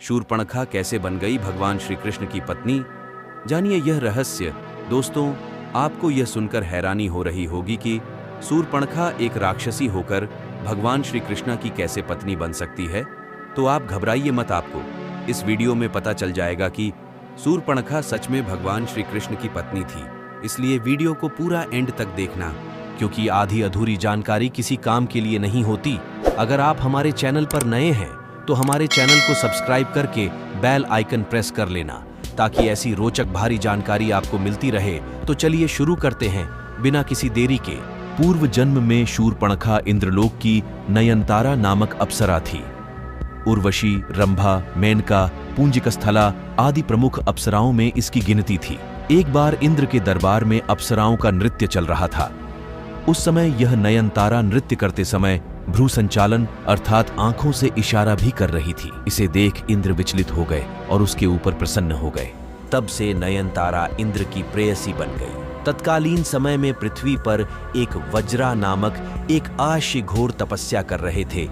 शूर्पणखा कैसे बन गई भगवान श्री कृष्ण की पत्नी? जानिए यह रहस्य। दोस्तों, आपको यह सुनकर हैरानी हो रही होगी कि शूर्पणखा एक राक्षसी होकर भगवान श्री कृष्ण की कैसे पत्नी बन सकती है। तो आप घबराइए मत, आपको इस वीडियो में पता चल जाएगा कि शूर्पणखा सच में भगवान श्री कृष्ण की पत्नी थी। इसलिए वीडियो को पूरा एंड तक देखना, क्योंकि आधी अधूरी जानकारी किसी काम के लिए नहीं होती। अगर आप हमारे चैनल पर नए हैं तो हमारे चैनल को सब्सक्राइब करके बेल आइकन प्रेस कर लेना, ताकि ऐसी रोचक भारी जानकारी आपको मिलती रहे। तो चलिए शुरू करते हैं बिना किसी देरी के। पूर्व जन्म में शूर्पणखा इंद्रलोक की नयनतारा नामक अप्सरा थी। उर्वशी, रंभा, मेनका, पूंजिकस्थला आदि प्रमुख अप्सराओं में इसकी गिनती थी। एक बार इंद्र के दरबार में अप्सराओं का नृत्य चल रहा था। उस समय यह नयनतारा नृत्य करते समय भ्रू संचालन अर्थात आंखों से इशारा भी कर रही थी। इसे देख इंद्र विचलित हो गए और उसके ऊपर प्रसन्न हो गए। तब से नयनतारा इंद्र की प्रेयसी बन गई। तत्कालीन समय में पृथ्वी पर एक वज्रा नामक एक आश्य घोर तपस्या कर रहे थे।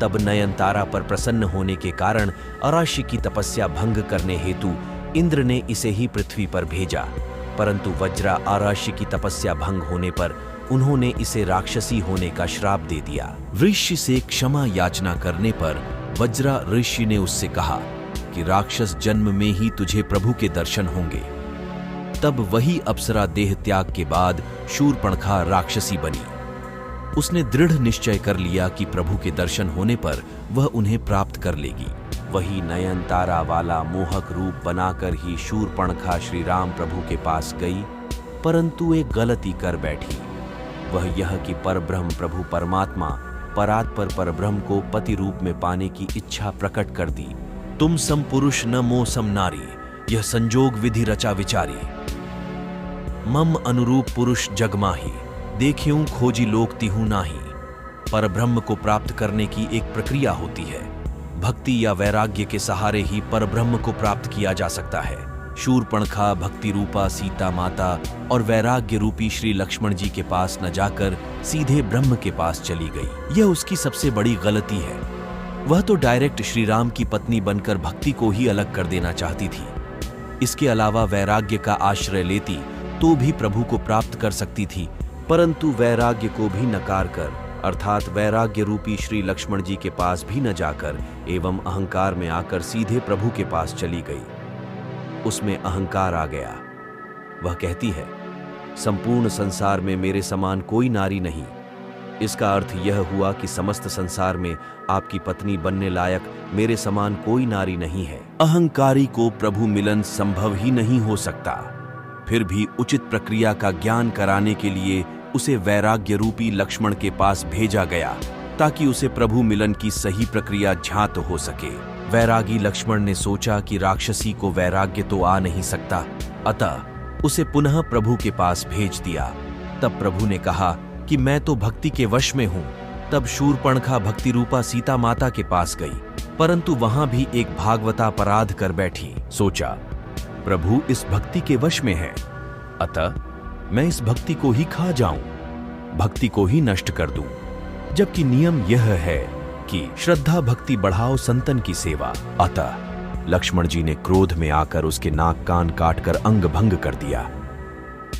तब नयनतारा पर प्रसन्न होने के कारण अराश्य की तपस्या भंग करने हेतु इंद्र ने इसे ही पृथ्वी पर भेजा। परंतु वज्रा आराश्य की तपस्या भंग होने पर उन्होंने इसे राक्षसी होने का श्राप दे दिया। ऋषि से क्षमा याचना करने पर वज्रा ऋषि ने उससे कहा कि राक्षस जन्म में ही तुझे प्रभु के दर्शन होंगे। तब वही अप्सरा देह त्याग के बाद शूर्पणखा राक्षसी बनी। उसने दृढ़ निश्चय कर लिया कि प्रभु के दर्शन होने पर वह उन्हें प्राप्त कर लेगी। वही नयनतारा वाला मोहक रूप बनाकर ही शूर्पणखा श्री राम प्रभु के पास गई, परंतु एक गलती कर बैठी। वह यह कि परब्रह्म प्रभु परमात्मा परात्पर परब्रह्म को पति रूप में पाने की इच्छा प्रकट कर दी। तुम सम पुरुष न मो सम नारी, यह संजोग विधि रचा विचारी। मम अनुरूप पुरुष जगमाही, देखियूं खोजी लोक तिहु नाही। परब्रह्म को प्राप्त करने की एक प्रक्रिया होती है। भक्ति या वैराग्य के सहारे ही परब्रह्म को प्राप्त किया जा सकता है। शूर्पणखा भक्ति रूपा सीता माता और वैराग्य रूपी श्री लक्ष्मण जी के पास न जाकर सीधे ब्रह्म के पास चली गई। यह उसकी सबसे बड़ी गलती है। वह तो डायरेक्ट श्री राम की पत्नी बनकर भक्ति को ही अलग कर देना चाहती थी। इसके अलावा वैराग्य का आश्रय लेती तो भी प्रभु को प्राप्त कर सकती थी, परंतु वैराग्य को भी नकार कर अर्थात वैराग्य रूपी श्री लक्ष्मण जी के पास भी न जाकर एवं अहंकार में आकर सीधे प्रभु के पास चली गई। उसमें अहंकार आ गया। वह कहती है, संपूर्ण संसार में मेरे समान कोई नारी नहीं। इसका अर्थ यह हुआ कि समस्त संसार में आपकी पत्नी बनने लायक मेरे समान कोई नारी नहीं है। अहंकारी को प्रभु मिलन संभव ही नहीं हो सकता। फिर भी उचित प्रक्रिया का ज्ञान कराने के लिए उसे वैराग्य रूपी लक्ष्मण के पास भेजा गया, ताकि उसे प्रभु मिलन की सही प्रक्रिया ज्ञात हो सके। वैरागी लक्ष्मण ने सोचा कि राक्षसी को वैराग्य तो आ नहीं सकता, अतः उसे पुनः प्रभु के पास भेज दिया। तब प्रभु ने कहा कि मैं तो भक्ति के वश में हूं। तब शूर्पणखा भक्ति रूपा सीता माता के पास गई, परंतु वहां भी एक भागवतापराध कर बैठी। सोचा, प्रभु इस भक्ति के वश में है, अतः मैं इस भक्ति को ही खा जाऊं, भक्ति को ही नष्ट कर दूं। जबकि नियम यह है कि श्रद्धा भक्ति बढ़ाओ संतन की सेवा। अतः लक्ष्मण जी ने क्रोध में आकर उसके नाक कान काटकर अंग भंग कर दिया।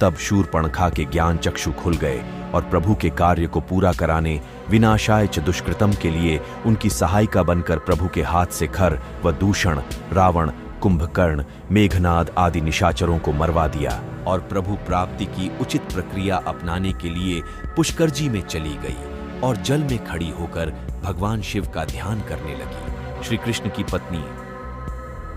तब शूर्पणखा के ज्ञान चक्षु खुल गए और प्रभु के कार्य को पूरा कराने विनाशाय च दुष्कृतम के लिए उनकी सहायिका बनकर प्रभु के हाथ से खर व दूषण, रावण, कुंभकर्ण, मेघनाद आदि निशाचरों को मरवा दिया और प्रभु प्राप्ति की उचित प्रक्रिया अपनाने के लिए पुष्कर जी में चली गई और जल में खड़ी होकर भगवान शिव का ध्यान करने लगी। श्री कृष्ण की पत्नी।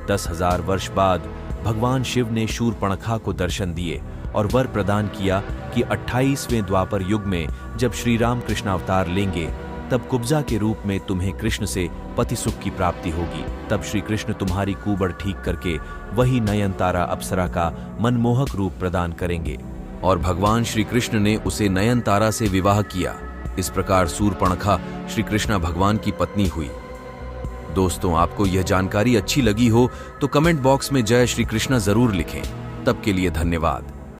10,000 वर्ष बाद भगवान शिव ने शूर्पणखा को दर्शन दिए और वर प्रदान किया कि 28वें द्वापर युग में जब श्री राम कृष्ण अवतार लेंगे, तब कुब्जा के रूप में तुम्हें कृष्ण से पति सुख की प्राप्ति होगी। तब श्री कृष्ण तुम्हारी कुबड़ ठीक करके वही नयनतारा अप्सरा का मनमोहक रूप प्रदान करेंगे। और भगवान श्री कृष्ण ने उसे नयनतारा से विवाह किया। इस प्रकार शूर्पणखा श्री कृष्ण भगवान की पत्नी हुई। दोस्तों, आपको यह जानकारी अच्छी लगी हो तो कमेंट बॉक्स में जय श्री कृष्ण जरूर लिखें। तब के लिए धन्यवाद।